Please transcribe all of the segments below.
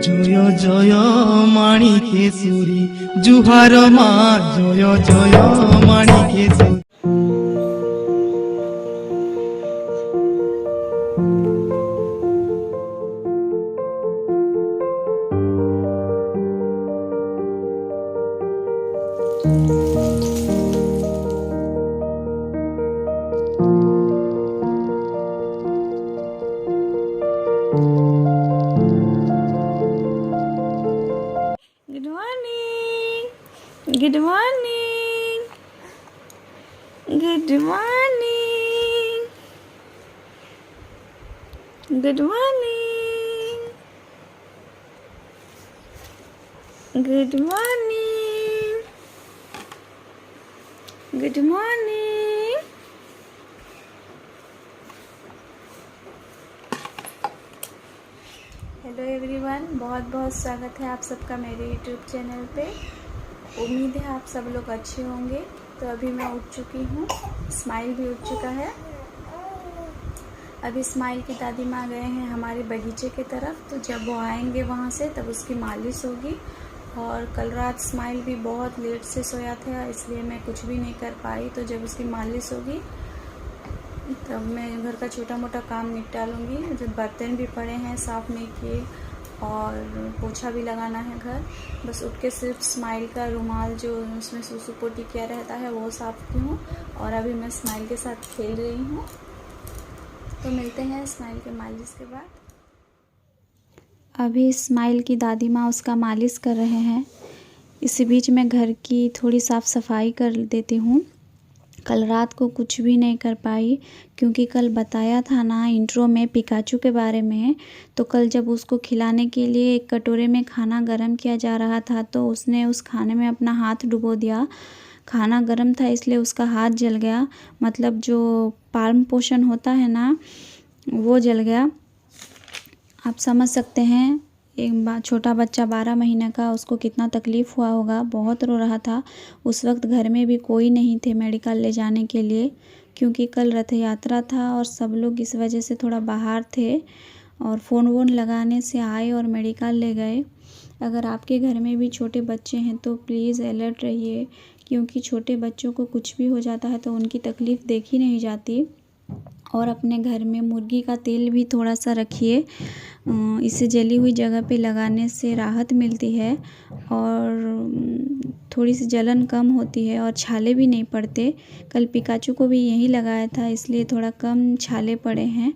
জয় জয় মাণিকেশ্বরী জুহার মা জয় জয় মাণিকেশ্বরী। Good morning. Good morning. Good morning. Good morning. Good morning. Good morning. Hello everyone, बहुत बहुत स्वागत है आप सबका मेरे यूट्यूब चैनल पे। उम्मीद है आप सब लोग अच्छे होंगे। तो अभी मैं उठ चुकी हूँ, स्माइल भी उठ चुका है। अभी स्माइल की दादी माँ गए हैं हमारे बगीचे की तरफ, तो जब वो आएंगे वहाँ से तब उसकी मालिश होगी। और कल रात स्माइल भी बहुत लेट से सोया था, इसलिए मैं कुछ भी नहीं कर पाई। तो जब उसकी मालिश होगी तब मैं घर का छोटा मोटा काम निपटा लूँगी। जब बर्तन भी पड़े हैं साफ़ नहीं किए और पोछा भी लगाना है घर। बस उठ के सिर्फ स्माइल का रुमाल जो उसमें सूसू पोटी किया रहता है वो साफ़ की हूँ। और अभी मैं स्माइल के साथ खेल रही हूँ। तो मिलते हैं स्माइल के मालिश के बाद। अभी स्माइल की दादी माँ उसका मालिश कर रहे हैं। इसी बीच मैं घर की थोड़ी साफ़ सफाई कर देती हूँ। कल रात को कुछ भी नहीं कर पाई क्योंकि कल बताया था ना इंट्रो में पिकाचू के बारे में। तो कल जब उसको खिलाने के लिए एक कटोरे में खाना गरम किया जा रहा था तो उसने उस खाने में अपना हाथ डुबो दिया। खाना गरम था इसलिए उसका हाथ जल गया, मतलब जो पाल्म पोषण होता है ना वो जल गया। आप समझ सकते हैं एक छोटा बच्चा 12 महीने का, उसको कितना तकलीफ़ हुआ होगा। बहुत रो रहा था। उस वक्त घर में भी कोई नहीं थे मेडिकल ले जाने के लिए क्योंकि कल रथ यात्रा था और सब लोग इस वजह से थोड़ा बाहर थे और फ़ोन वोन लगाने से आए और मेडिकल ले गए। अगर आपके घर में भी छोटे बच्चे हैं तो प्लीज़ अलर्ट रहिए क्योंकि छोटे बच्चों को कुछ भी हो जाता है तो उनकी तकलीफ़ देखी नहीं जाती। और अपने घर में मुर्गी का तेल भी थोड़ा सा रखिए, इसे जली हुई जगह पे लगाने से राहत मिलती है और थोड़ी सी जलन कम होती है और छाले भी नहीं पड़ते। कल पिकाचू को भी यही लगाया था इसलिए थोड़ा कम छाले पड़े हैं।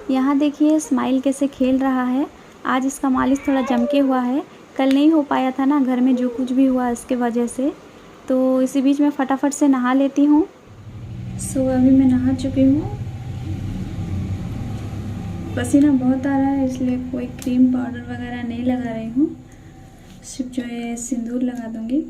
यहाँ देखिए स्माइल कैसे खेल रहा है। आज इसका मालिश थोड़ा जम के हुआ है, कल नहीं हो पाया था ना घर में जो कुछ भी हुआ इसके वजह से। तो इसी बीच में फटाफट से नहा लेती हूँ। अभी मैं नहा चुकी हूँ। पसीना बहुत आ रहा है इसलिए कोई क्रीम पाउडर वगैरह नहीं लगा रही हूँ, सिर्फ जो है सिंदूर लगा दूँगी।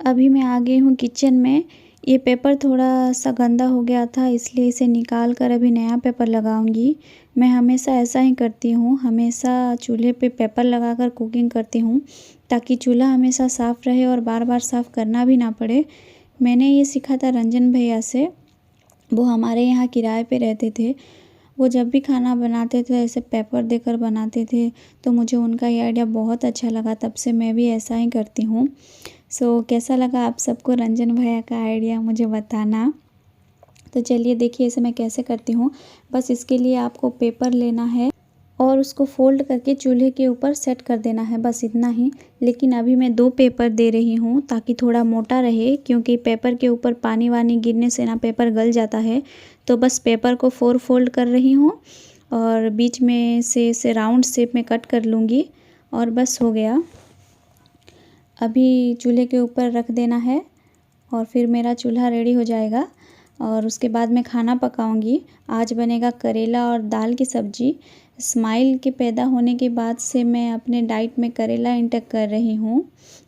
अभी मैं आ गई हूँ किचन में। ये पेपर थोड़ा सा गंदा हो गया था इसलिए इसे निकाल कर अभी नया पेपर लगाऊंगी। मैं हमेशा ऐसा ही करती हूँ, हमेशा चूल्हे पे पेपर लगाकर कुकिंग करती हूँ ताकि चूल्हा हमेशा साफ़ रहे और बार बार साफ़ करना भी ना पड़े। मैंने ये सीखा था रंजन भैया से, वो हमारे यहाँ किराए पे रहते थे। वो जब भी खाना बनाते थे ऐसे पेपर देकर बनाते थे, तो मुझे उनका ये आइडिया बहुत अच्छा लगा। तब से मैं भी ऐसा ही करती हूँ। कैसा लगा आप सबको रंजन भैया का आइडिया मुझे बताना। तो चलिए देखिए इसे मैं कैसे करती हूँ। बस इसके लिए आपको पेपर लेना है और उसको फ़ोल्ड करके चूल्हे के ऊपर सेट कर देना है, बस इतना ही। लेकिन अभी मैं 2 पेपर दे रही हूँ ताकि थोड़ा मोटा रहे, क्योंकि पेपर के ऊपर पानी वानी गिरने से ना पेपर गल जाता है। तो बस पेपर को 4 फोल्ड कर रही हूँ और बीच में से इसे राउंड शेप में कट कर लूँगी और बस हो गया। अभी चूल्हे के ऊपर रख देना है और फिर मेरा चूल्हा रेडी हो जाएगा और उसके बाद मैं खाना पकाऊंगी। आज बनेगा करेला और दाल की सब्ज़ी। स्माइल के पैदा होने के बाद से मैं अपने डाइट में करेला इंटेक कर रही हूँ।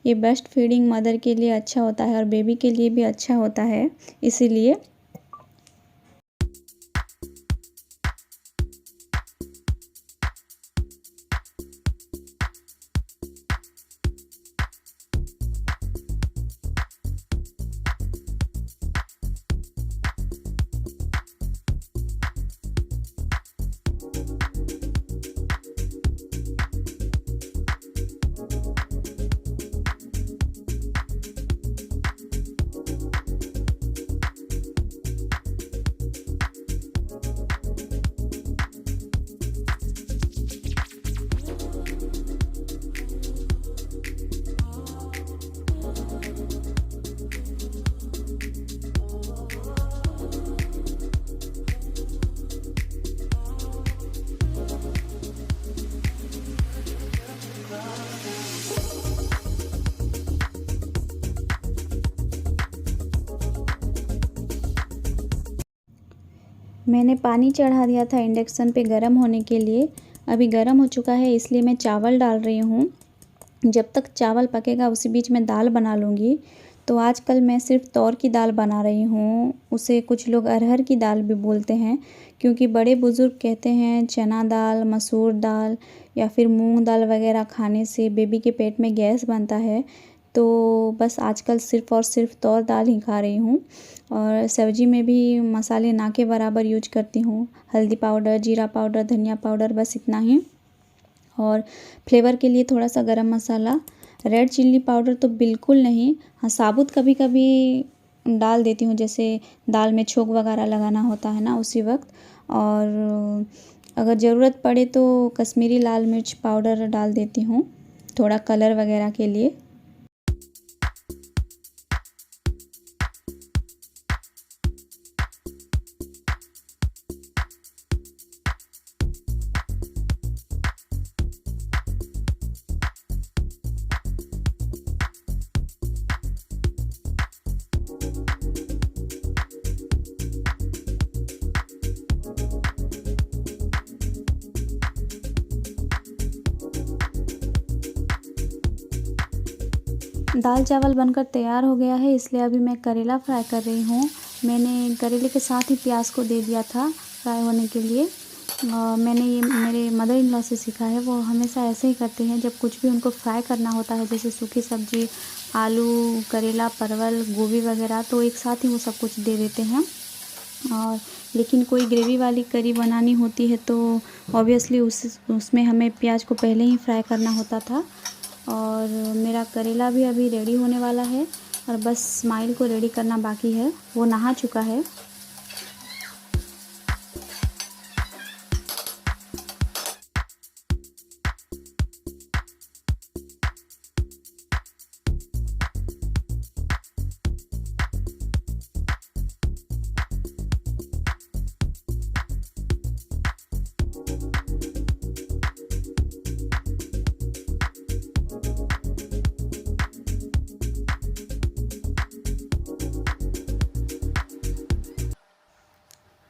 ये बेस्ट फीडिंग मदर के लिए अच्छा होता है और बेबी के लिए भी अच्छा होता है, इसीलिए। मैंने पानी चढ़ा दिया था इंडक्शन पे गरम होने के लिए। अभी गरम हो चुका है, इसलिए मैं चावल डाल रही हूँ। जब तक चावल पकेगा उसी बीच में दाल बना लूँगी। तो आजकल मैं सिर्फ तौर की दाल बना रही हूँ, उसे कुछ लोग अरहर की दाल भी बोलते हैं, क्योंकि बड़े बुज़ुर्ग कहते हैं चना दाल, मसूर दाल या फिर मूंग दाल वगैरह खाने से बेबी के पेट में गैस बनता है। तो बस आजकल सिर्फ़ और सिर्फ तौर दाल ही खा रही हूँ। और सब्ज़ी में भी मसाले ना के बराबर यूज करती हूँ। हल्दी पाउडर, जीरा पाउडर, धनिया पाउडर, बस इतना ही। और फ्लेवर के लिए थोड़ा सा गरम मसाला। रेड चिल्ली पाउडर तो बिल्कुल नहीं। हाँ, साबुत कभी कभी डाल देती हूँ, जैसे दाल में छोंक वगैरह लगाना होता है ना उसी वक्त। और अगर ज़रूरत पड़े तो कश्मीरी लाल मिर्च पाउडर डाल देती हूँ, थोड़ा कलर वगैरह के लिए। दाल चावल बनकर तैयार हो गया है, इसलिए अभी मैं करेला फ्राई कर रही हूँ। मैंने करेले के साथ ही प्याज को दे दिया था फ्राई होने के लिए। मैंने ये मेरे मदर इन लॉ से सीखा है, वो हमेशा ऐसे ही करते हैं। जब कुछ भी उनको फ्राई करना होता है, जैसे सूखी सब्ज़ी, आलू, करेला, परवल, गोभी वगैरह, तो एक साथ ही वो सब कुछ दे देते हैं। और लेकिन कोई ग्रेवी वाली करी बनानी होती है तो ऑब्वियसली उसमें हमें प्याज को पहले ही फ्राई करना होता था। और मेरा करेला भी अभी रेडी होने वाला है और बस स्माइल को रेडी करना बाकी है, वो नहा चुका है।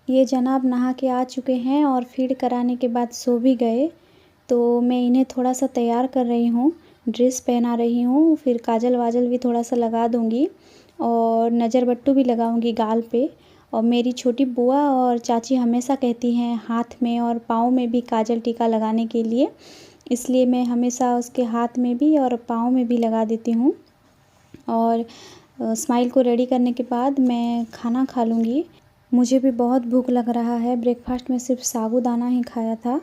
ये जनाब नहा के आ चुके हैं और फीड कराने के बाद सो भी गए। तो मैं इन्हें थोड़ा सा तैयार कर रही हूँ, ड्रेस पहना रही हूँ, फिर काजल वाजल भी थोड़ा सा लगा दूँगी और नज़र बट्टू भी लगाऊँगी गाल पे। और मेरी छोटी बुआ और चाची हमेशा कहती हैं हाथ में और पाँव में भी काजल टीका लगाने के लिए, इसलिए मैं हमेशा उसके हाथ में भी और पाँव में भी लगा देती हूँ। और स्माइल को रेडी करने के बाद मैं खाना खा लूँगी। मुझे भी बहुत भूख लग रहा है, ब्रेकफास्ट में सिर्फ साबूदाना ही खाया था।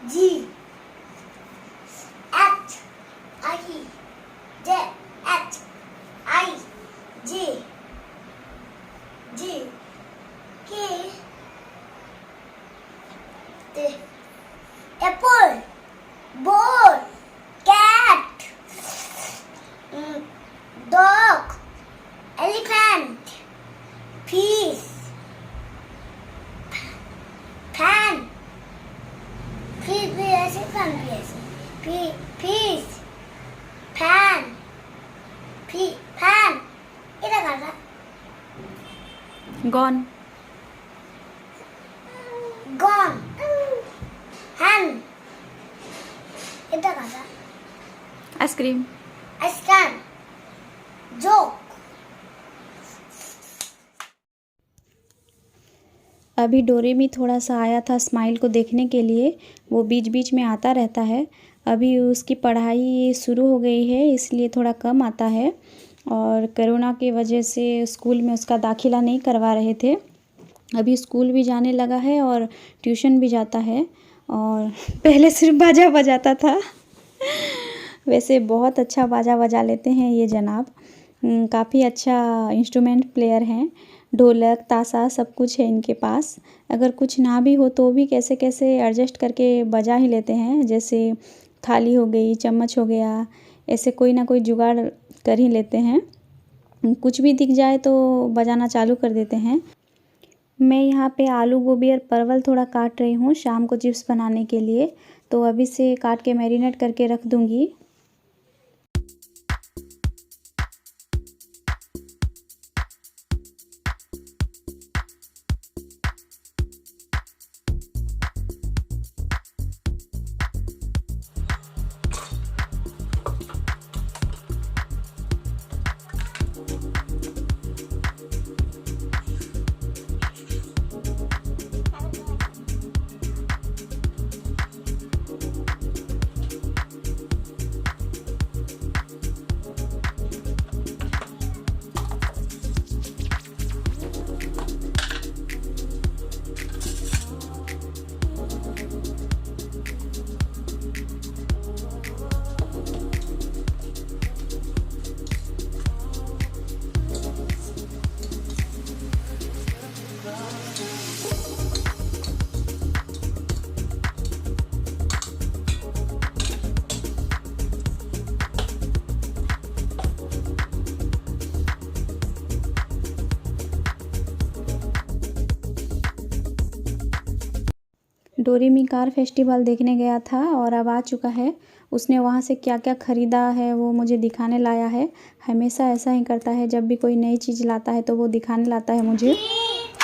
G H I J H I J J K T apple ball cat dog elephant fish fan fish fan fan এটা কাটা गॉन gone hand এটা কাটা आइसक्रीम I stand joke अभी डोरेमी थोड़ा सा आया था स्माइल को देखने के लिए। वो बीच बीच में आता रहता है। अभी उसकी पढ़ाई शुरू हो गई है इसलिए थोड़ा कम आता है और कोरोना की वजह से स्कूल में उसका दाखिला नहीं करवा रहे थे। अभी स्कूल भी जाने लगा है और ट्यूशन भी जाता है और पहले सिर्फ बाजा बजाता था। वैसे बहुत अच्छा बाजा बजा लेते हैं ये जनाब। काफ़ी अच्छा इंस्ट्रूमेंट प्लेयर हैं। ढोलक ताशा सब कुछ है इनके पास। अगर कुछ ना भी हो तो भी कैसे कैसे एडजस्ट करके बजा ही लेते हैं। जैसे थाली हो गई, चम्मच हो गया, ऐसे कोई ना कोई जुगाड़ कर ही लेते हैं। कुछ भी दिख जाए तो बजाना चालू कर देते हैं। मैं यहाँ पे आलू गोभी और परवल थोड़ा काट रही हूँ शाम को चिप्स बनाने के लिए। तो अभी से काट के मैरिनेट करके रख दूँगी। डोरेमी कार फेस्टिवल देखने गया था और अब आ चुका है। उसने वहाँ से क्या क्या ख़रीदा है वो मुझे दिखाने लाया है। हमेशा ऐसा ही करता है, जब भी कोई नई चीज़ लाता है तो वो दिखाने लाता है मुझे।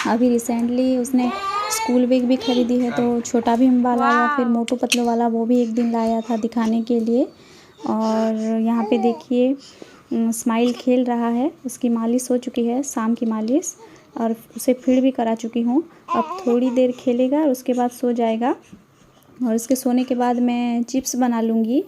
अभी रिसेंटली उसने स्कूल बैग भी ख़रीदी है, तो छोटा भीम वाला या फिर मोटू पतलू वाला वो भी एक दिन लाया था दिखाने के लिए। और यहाँ पे देखिए स्माइल खेल रहा है। उसकी मालिश हो चुकी है, शाम की मालिश, और उसे फीड भी करा चुकी हूँ। अब थोड़ी देर खेलेगा और उसके बाद सो जाएगा और उसके सोने के बाद मैं चिप्स बना लूँगी।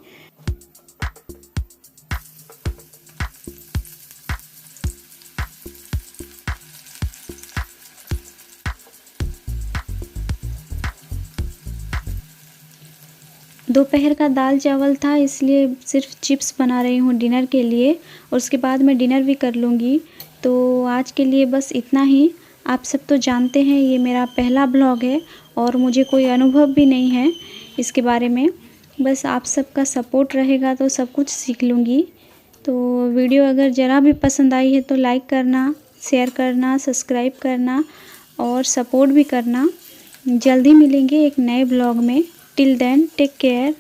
दोपहर का दाल चावल था इसलिए सिर्फ चिप्स बना रही हूँ डिनर के लिए, और उसके बाद मैं डिनर भी कर लूँगी। तो आज के लिए बस इतना ही। आप सब तो जानते हैं ये मेरा पहला ब्लॉग है और मुझे कोई अनुभव भी नहीं है इसके बारे में। बस आप सबका सपोर्ट रहेगा तो सब कुछ सीख लूँगी। तो वीडियो अगर ज़रा भी पसंद आई है तो लाइक करना, शेयर करना, सब्सक्राइब करना और सपोर्ट भी करना। जल्दी मिलेंगे एक नए ब्लॉग में। Till then take care.